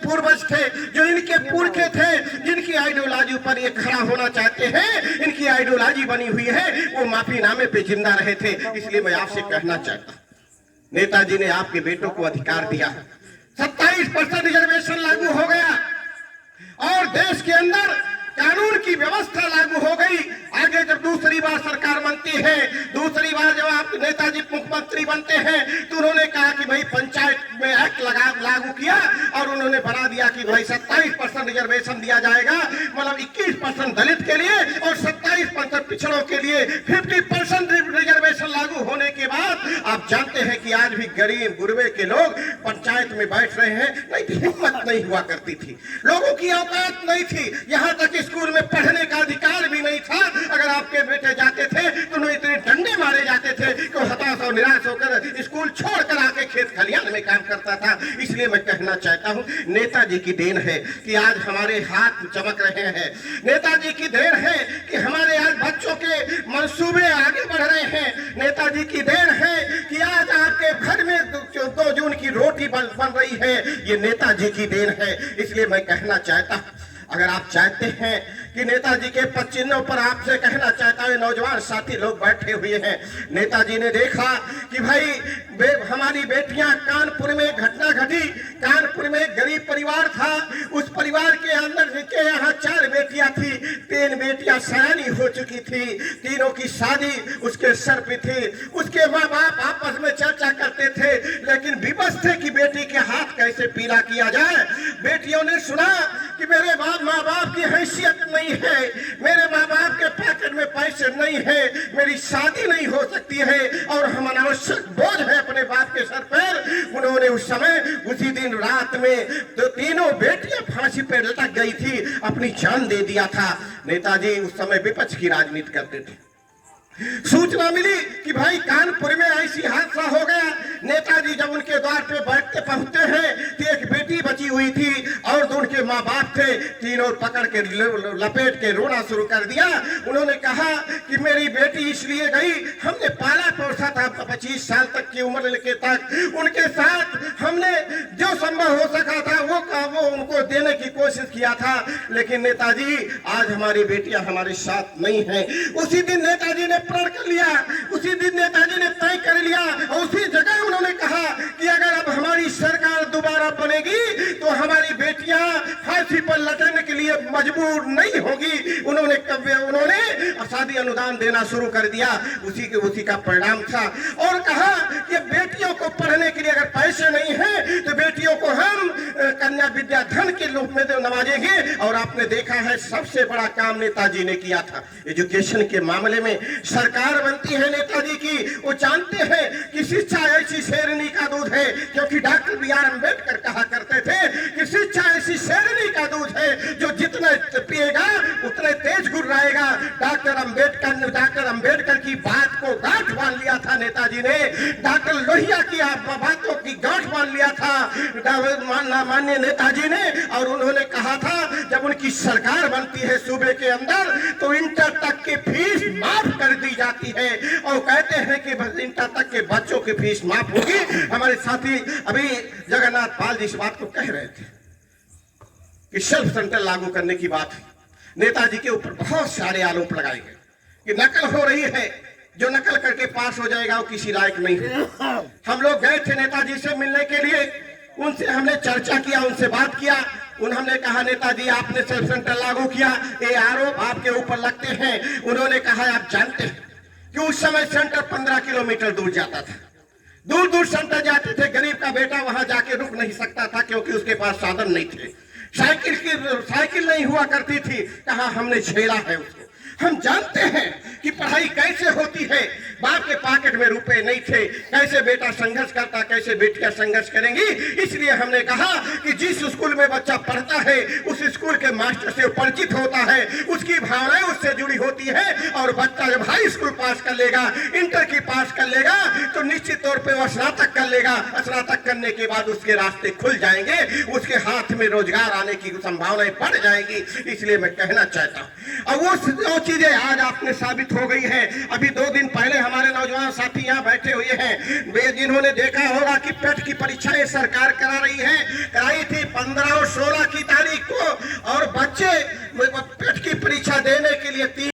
पूर्वज थे, जो इनके पुरखे थे, जिनकी आइडियोलॉजी पर ये खड़ा होना चाहते हैं, इनकी आइडियोलॉजी बनी हुई है, वो माफीनामे पे जिंदा रहे थे। इसलिए मैं आपसे कहना चाहता हूं, नेताजी ने आपके बेटों को अधिकार दिया, 27% रिजर्वेशन लागू हो गया और देश के अंदर कानून की व्यवस्था लागू हो गई। आगे जब दूसरी बार सरकार बनती है, दूसरी बार जब आप नेताजी मुख्यमंत्री बनते हैं, तो उन्होंने कहा कि भाई पंचायत में एक्ट लागू किया और उन्होंने बना दिया कि भाई 27% रिजर्वेशन दिया जाएगा, मतलब 21% दलित के लिए और 27% पिछड़ों के लिए। 50% रिजर्वेशन लागू होने के बाद आप जानते हैं कि आज भी गरीब गुरबे के लोग पंचायत में बैठ रहे हैं। नहीं तो हिम्मत नहीं हुआ करती थी, लोगों की औकात नहीं थी, यहाँ तक स्कूल में पढ़ने का अधिकार भी नहीं था। अगर आपके बेटे जाते थे तो उन्हें इतने डंडे मारे जाते थे कि हताश और निराश होकर स्कूल छोड़कर आके खेत खलियान में काम करता था। इसलिए मैं कहना चाहता हूं, नेताजी की देन है कि आज हमारे हाथ चमक रहे हैं, नेताजी की देन है कि हमारे आज बच्चों के मंसूबे आगे बढ़ रहे हैं, नेताजी की देन है कि आज आपके घर में 2 जून की रोटी बन रही है, ये नेताजी की देन है। इसलिए मैं कहना चाहता हूं, अगर आप चाहते हैं कि नेताजी के पद चिन्हों पर आपसे कहना चाहता हूं, नौजवान साथी लोग बैठे हुए हैं, नेताजी ने देखा कि भाई हमारी बेटियां, कानपुर में घटना घटी, कानपुर में एक गरीब परिवार था, उस परिवार के अंदर के यहाँ 4 बेटियां थी, 3 बेटियां सयानी हो चुकी थी, तीनों की शादी उसके सर पे थी। उसके माँ बाप आपस में चर्चा करते थे, लेकिन विवश थे कि बेटी के हाथ कैसे पीला किया जाए। बेटियों ने सुना कि मेरे माँ बाप की हैसियत नहीं है, मेरे माँ बाप के पैकेट में पैसे नहीं है, मेरी शादी नहीं हो सकती है और हम अनावश्यक बोझ है अपने बाप के सर पर। उन्होंने उस समय उसी दिन रात में तो तीनों बेटियां फांसी पर लटक गई थी, अपनी जान दे दिया था। नेताजी उस समय विपक्ष की राजनीति करते थे। सूचना मिली कि भाई कानपुर में ऐसी हादसा हो गया। नेताजी जब उनके द्वार पे बैठते पहुंचते हैं तो एक बेटी बची हुई थी और जो उनके माँ बाप थे, तीनों पकड़ के लपेट के रोना शुरू कर दिया। उन्होंने कहा कि मेरी बेटी इसलिए गई, हमने पाला पोसा था 25 साल तक की उम्र के तक, उनके साथ हमने जो संभव हो सका था वो उनको देने की कोशिश किया था, लेकिन नेताजी आज हमारी बेटियां हमारे साथ नहीं है। उसी दिन नेताजी ने प्रण कर लिया, उसी दिन नेताजी ने तय कर लिया और उसी जगह उन्होंने कहा कि अगर अब हमारी सरकार दोबारा बनेगी तो हमारी बेटियां फांसी पर लटकने के लिए मजबूर नहीं होगी। उन्होंने शादी अनुदान देना शुरू कर दिया, उसी का परिणाम था। और कहा कि बेटियों को पढ़ने के लिए अगर पैसे नहीं है तो बेटियों को हम कन्या विद्या धन के रूप में नवाजेंगे। और आपने देखा है सबसे बड़ा काम नेताजी ने किया था एजुकेशन के मामले में। सरकार बनती है नेताजी की, वो जानते हैं कि शिक्षा ऐसी शेरनी का दूध है, क्योंकि डॉक्टर बी.आर. अम्बेडकर कहा करते थे कि शिक्षा ऐसी शेरनी का दूध है जो जितना पिएगा उतने तेज गुर्राएगा। डॉक्टर अम्बेडकर की बात को गांठ बांध लिया था नेताजी ने, डॉक्टर लोहिया की बातों की गांठ बांध लिया था माननीय नेताजी ने। और उन्होंने कहा था जब उनकी सरकार बनती है सूबे के अंदर तो इंटर तक की फीस माफ कर दी जाती है, और कहते हैं कि इंटर तक के बच्चों की फीस माफ होगी। हमारे साथी अभी जगन्नाथ पाल जी इस बात को कह रहे थे कि सेल्फ सेंटर लागू करने की बात है। नेताजी के ऊपर बहुत सारे आरोप लगाए गए कि नकल हो रही है, जो नकल करके पास हो जाएगा वो किसी लायक नहीं है। हम लोग गए थे नेताजी से मिलने के लिए, उनसे हमने चर्चा किया, उनसे बात किया। उन्होंने कहा नेताजी आपने सेल्फ सेंटर लागू किया, ये आरोप आपके ऊपर लगते हैं। उन्होंने कहा आप जानते हैं कि उस समय सेंटर 15 किलोमीटर दूर जाता था, दूर दूर सेंटर जाते थे, गरीब का बेटा वहां जाके रुक नहीं सकता था क्योंकि उसके पास साधन नहीं थे, साइकिल नहीं हुआ करती थी। कहा हमने झेला है उसको, हम जानते हैं कि पढ़ाई कैसे होती है। बाप के पॉकेट में रुपए नहीं थे, कैसे बेटा संघर्ष करता, कैसे बेटियां संघर्ष करेंगी। इसलिए हमने कहा कि जिस स्कूल में बच्चा पढ़ता है उस स्कूल के मास्टर से परिचित होता है, उसकी भावनाएं उससे जुड़ी होती है। और बच्चा जब हाई स्कूल पास कर लेगा, इंटर की पास कर लेगा, तो निश्चित तौर पर वह स्नातक कर लेगा। स्नातक करने के बाद उसके रास्ते खुल जाएंगे, उसके हाथ में रोजगार आने की संभावनाएं बढ़ जाएगी। इसलिए मैं कहना चाहता हूँ, और वो चीजें आज आपने साबित हो गई है। अभी 2 दिन पहले हमारे नौजवान साथी यहाँ बैठे हुए हैं, वे जिन्होंने देखा होगा कि पेट की परीक्षाएं सरकार करा रही है, कराई थी 15 के लिए 3